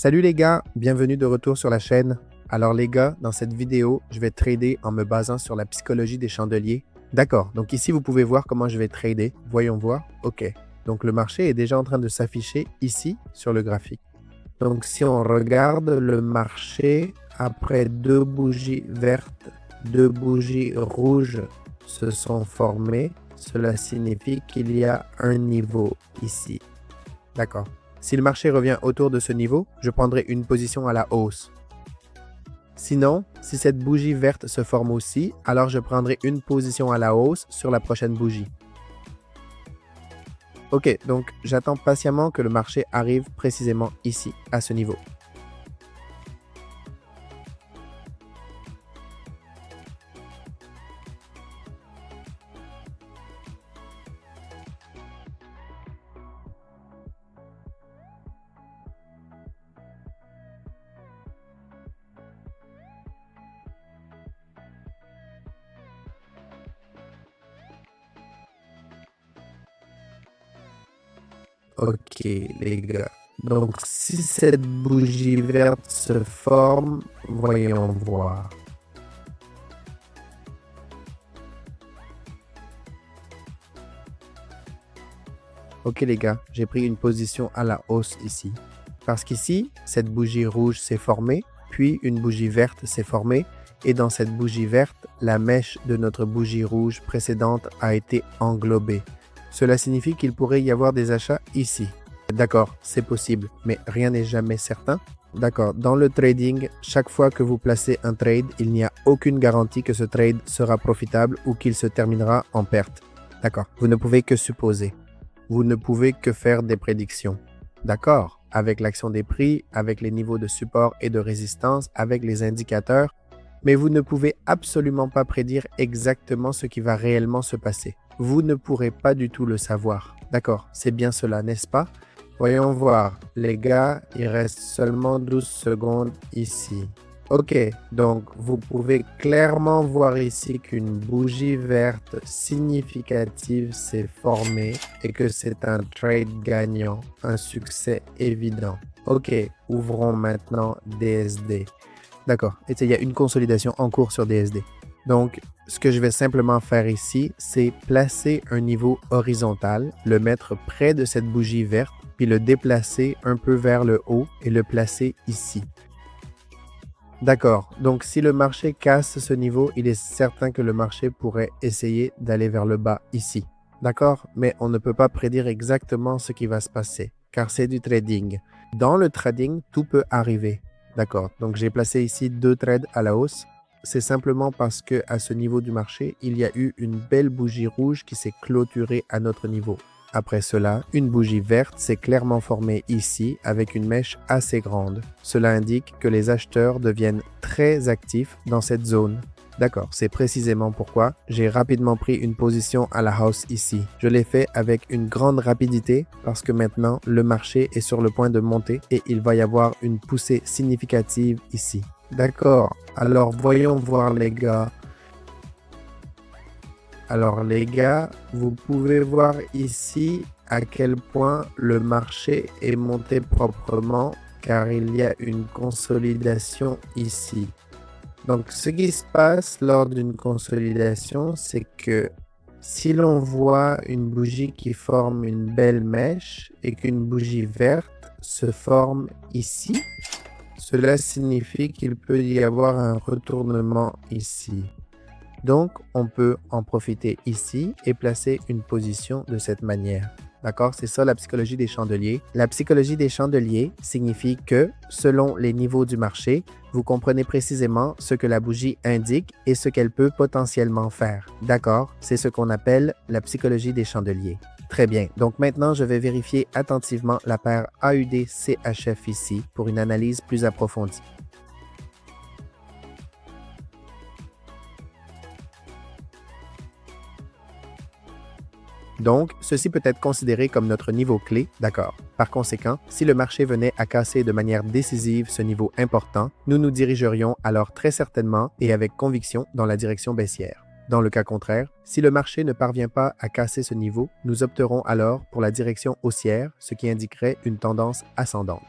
Salut les gars, bienvenue de retour sur la chaîne. Alors les gars, dans cette vidéo, je vais trader en me basant sur la psychologie des chandeliers. D'accord, donc ici vous pouvez voir comment je vais trader. Voyons voir. Ok, donc le marché est déjà en train de s'afficher ici sur le graphique. Donc si on regarde le marché, après deux bougies vertes, deux bougies rouges se sont formées, cela signifie qu'il y a un niveau ici. D'accord. Si le marché revient autour de ce niveau, je prendrai une position à la hausse. Sinon, si cette bougie verte se forme aussi, alors je prendrai une position à la hausse sur la prochaine bougie. Ok, donc j'attends patiemment que le marché arrive précisément ici, à ce niveau. Ok, les gars. Donc, si cette bougie verte se forme, voyons voir. Ok, les gars, j'ai pris une position à la hausse ici. Parce qu'ici, cette bougie rouge s'est formée, puis une bougie verte s'est formée, et dans cette bougie verte, la mèche de notre bougie rouge précédente a été englobée. Cela signifie qu'il pourrait y avoir des achats ici. D'accord, c'est possible, mais rien n'est jamais certain. D'accord, dans le trading, chaque fois que vous placez un trade, il n'y a aucune garantie que ce trade sera profitable ou qu'il se terminera en perte. D'accord, vous ne pouvez que supposer. Vous ne pouvez que faire des prédictions. D'accord, avec l'action des prix, avec les niveaux de support et de résistance, avec les indicateurs, mais vous ne pouvez absolument pas prédire exactement ce qui va réellement se passer. Vous ne pourrez pas du tout le savoir. D'accord, c'est bien cela, n'est-ce pas? Voyons voir. Les gars, il reste seulement 12 secondes ici. Ok, donc vous pouvez clairement voir ici qu'une bougie verte significative s'est formée et que c'est un trade gagnant, un succès évident. Ok, ouvrons maintenant DSD. D'accord, et il y a une consolidation en cours sur DSD. Donc, ce que je vais simplement faire ici, c'est placer un niveau horizontal, le mettre près de cette bougie verte, puis le déplacer un peu vers le haut et le placer ici. D'accord, donc si le marché casse ce niveau, il est certain que le marché pourrait essayer d'aller vers le bas ici. D'accord, mais on ne peut pas prédire exactement ce qui va se passer, car c'est du trading. Dans le trading, tout peut arriver. D'accord, donc j'ai placé ici deux trades à la hausse. C'est simplement parce que à ce niveau du marché, il y a eu une belle bougie rouge qui s'est clôturée à notre niveau. Après cela, une bougie verte s'est clairement formée ici avec une mèche assez grande. Cela indique que les acheteurs deviennent très actifs dans cette zone. D'accord, c'est précisément pourquoi j'ai rapidement pris une position à la hausse ici. Je l'ai fait avec une grande rapidité parce que maintenant le marché est sur le point de monter et il va y avoir une poussée significative ici. D'accord, alors voyons voir les gars. Alors les gars, vous pouvez voir ici à quel point le marché est monté proprement car il y a une consolidation ici. Donc ce qui se passe lors d'une consolidation, c'est que si l'on voit une bougie qui forme une belle mèche et qu'une bougie verte se forme ici, cela signifie qu'il peut y avoir un retournement ici. Donc, on peut en profiter ici et placer une position de cette manière. D'accord? C'est ça la psychologie des chandeliers. La psychologie des chandeliers signifie que, selon les niveaux du marché, vous comprenez précisément ce que la bougie indique et ce qu'elle peut potentiellement faire. D'accord? C'est ce qu'on appelle la psychologie des chandeliers. Très bien. Donc maintenant, je vais vérifier attentivement la paire AUD-CHF ici pour une analyse plus approfondie. Donc, ceci peut être considéré comme notre niveau clé, d'accord. Par conséquent, si le marché venait à casser de manière décisive ce niveau important, nous nous dirigerions alors très certainement et avec conviction dans la direction baissière. Dans le cas contraire, si le marché ne parvient pas à casser ce niveau, nous opterons alors pour la direction haussière, ce qui indiquerait une tendance ascendante.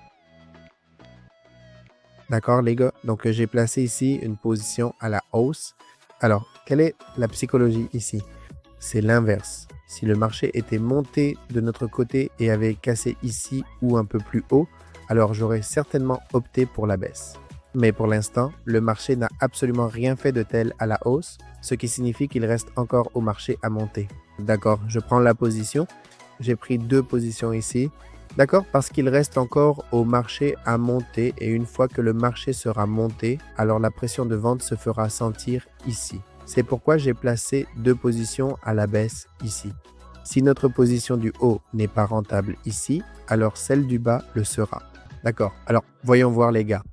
D'accord, les gars? Donc, j'ai placé ici une position à la hausse. Alors, quelle est la psychologie ici? C'est l'inverse. Si le marché était monté de notre côté et avait cassé ici ou un peu plus haut, alors j'aurais certainement opté pour la baisse. Mais pour l'instant, le marché n'a absolument rien fait de tel à la hausse, ce qui signifie qu'il reste encore au marché à monter. D'accord, je prends la position. J'ai pris 2 positions ici. D'accord, parce qu'il reste encore au marché à monter et une fois que le marché sera monté, alors la pression de vente se fera sentir ici. C'est pourquoi j'ai placé 2 positions à la baisse ici. Si notre position du haut n'est pas rentable ici, alors celle du bas le sera. D'accord, alors voyons voir les gars.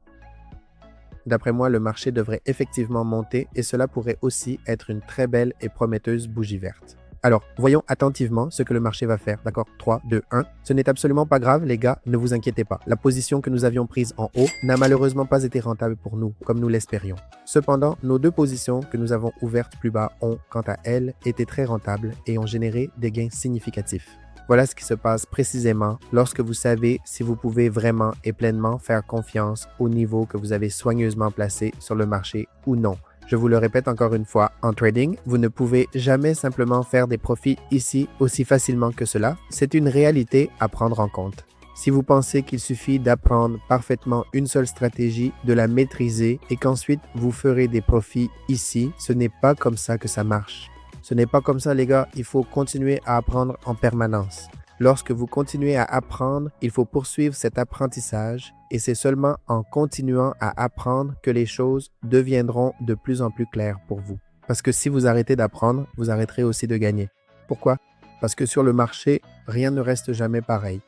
D'après moi, le marché devrait effectivement monter et cela pourrait aussi être une très belle et prometteuse bougie verte. Alors, voyons attentivement ce que le marché va faire. D'accord? 3, 2, 1. Ce n'est absolument pas grave, les gars, ne vous inquiétez pas. La position que nous avions prise en haut n'a malheureusement pas été rentable pour nous, comme nous l'espérions. Cependant, nos 2 positions que nous avons ouvertes plus bas ont, quant à elles, été très rentables et ont généré des gains significatifs. Voilà ce qui se passe précisément lorsque vous savez si vous pouvez vraiment et pleinement faire confiance au niveau que vous avez soigneusement placé sur le marché ou non. Je vous le répète encore une fois, en trading, vous ne pouvez jamais simplement faire des profits ici aussi facilement que cela. C'est une réalité à prendre en compte. Si vous pensez qu'il suffit d'apprendre parfaitement une seule stratégie, de la maîtriser et qu'ensuite vous ferez des profits ici, ce n'est pas comme ça que ça marche. Ce n'est pas comme ça les gars, il faut continuer à apprendre en permanence. Lorsque vous continuez à apprendre, il faut poursuivre cet apprentissage et c'est seulement en continuant à apprendre que les choses deviendront de plus en plus claires pour vous. Parce que si vous arrêtez d'apprendre, vous arrêterez aussi de gagner. Pourquoi? Parce que sur le marché, rien ne reste jamais pareil.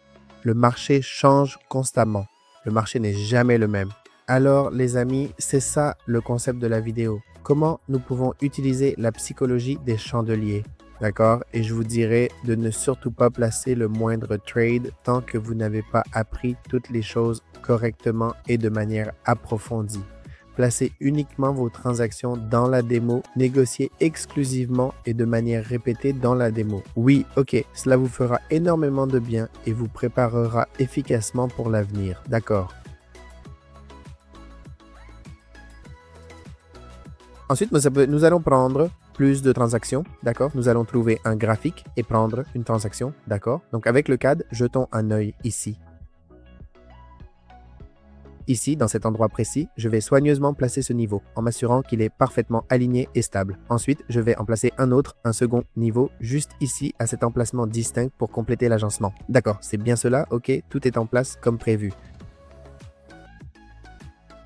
Le marché change constamment. Le marché n'est jamais le même. Alors les amis, c'est ça le concept de la vidéo. Comment nous pouvons utiliser la psychologie des chandeliers? D'accord? Et je vous dirais de ne surtout pas placer le moindre trade tant que vous n'avez pas appris toutes les choses correctement et de manière approfondie. Placez uniquement vos transactions dans la démo, négociez exclusivement et de manière répétée dans la démo. Oui, ok, cela vous fera énormément de bien et vous préparera efficacement pour l'avenir. D'accord? Ensuite, nous allons prendre plus de transactions, d'accord? Nous allons trouver un graphique et prendre une transaction, d'accord? Donc, avec le CAD, jetons un œil ici. Ici, dans cet endroit précis, je vais soigneusement placer ce niveau en m'assurant qu'il est parfaitement aligné et stable. Ensuite, je vais en placer un second niveau, juste ici à cet emplacement distinct pour compléter l'agencement. D'accord, c'est bien cela, ok? Tout est en place comme prévu.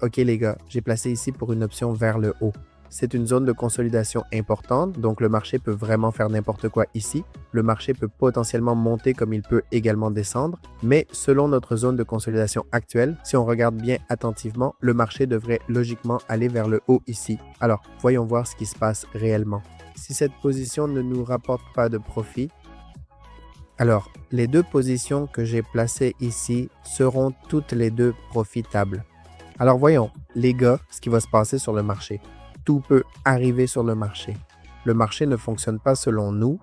Ok les gars, j'ai placé ici pour une option vers le haut. C'est une zone de consolidation importante, donc le marché peut vraiment faire n'importe quoi ici. Le marché peut potentiellement monter comme il peut également descendre, mais selon notre zone de consolidation actuelle, si on regarde bien attentivement, le marché devrait logiquement aller vers le haut ici. Alors, voyons voir ce qui se passe réellement. Si cette position ne nous rapporte pas de profit, alors les 2 positions que j'ai placées ici seront toutes les 2 profitables. Alors voyons, les gars, ce qui va se passer sur le marché. Tout peut arriver sur le marché. Le marché ne fonctionne pas selon nous.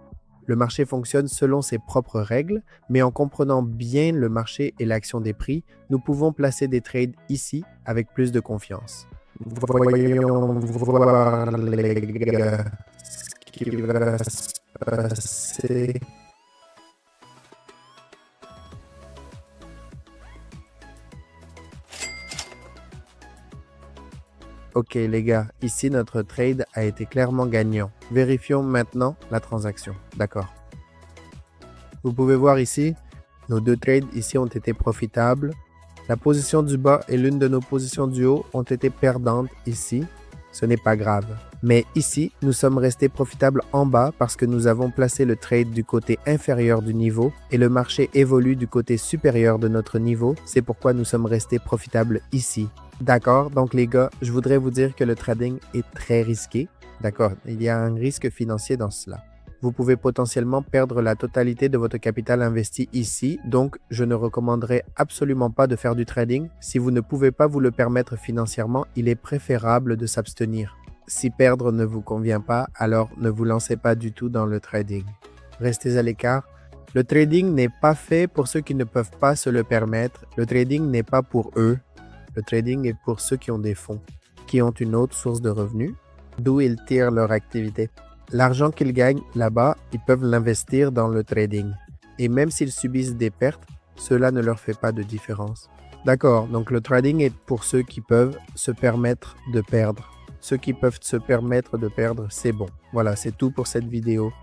Le marché fonctionne selon ses propres règles, mais en comprenant bien le marché et l'action des prix, nous pouvons placer des trades ici avec plus de confiance. Voyons voir les gars, ce qui va se passer. Ok les gars, ici notre trade a été clairement gagnant. Vérifions maintenant la transaction. D'accord. Vous pouvez voir ici, nos 2 trades ici ont été profitables. La position du bas et l'une de nos positions du haut ont été perdantes ici. Ce n'est pas grave. Mais ici, nous sommes restés profitables en bas parce que nous avons placé le trade du côté inférieur du niveau et le marché évolue du côté supérieur de notre niveau. C'est pourquoi nous sommes restés profitables ici. D'accord, donc les gars, je voudrais vous dire que le trading est très risqué. D'accord, il y a un risque financier dans cela. Vous pouvez potentiellement perdre la totalité de votre capital investi ici, donc je ne recommanderais absolument pas de faire du trading. Si vous ne pouvez pas vous le permettre financièrement, il est préférable de s'abstenir. Si perdre ne vous convient pas, alors ne vous lancez pas du tout dans le trading. Restez à l'écart. Le trading n'est pas fait pour ceux qui ne peuvent pas se le permettre. Le trading n'est pas pour eux. Le trading est pour ceux qui ont des fonds, qui ont une autre source de revenus, d'où ils tirent leur activité. L'argent qu'ils gagnent là-bas, ils peuvent l'investir dans le trading. Et même s'ils subissent des pertes, cela ne leur fait pas de différence. D'accord, donc le trading est pour ceux qui peuvent se permettre de perdre. Ceux qui peuvent se permettre de perdre, c'est bon. Voilà, c'est tout pour cette vidéo.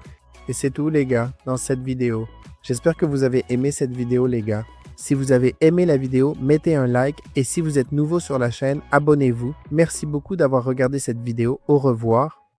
Et c'est tout les gars, dans cette vidéo. J'espère que vous avez aimé cette vidéo les gars. Si vous avez aimé la vidéo, mettez un like et si vous êtes nouveau sur la chaîne, abonnez-vous. Merci beaucoup d'avoir regardé cette vidéo. Au revoir.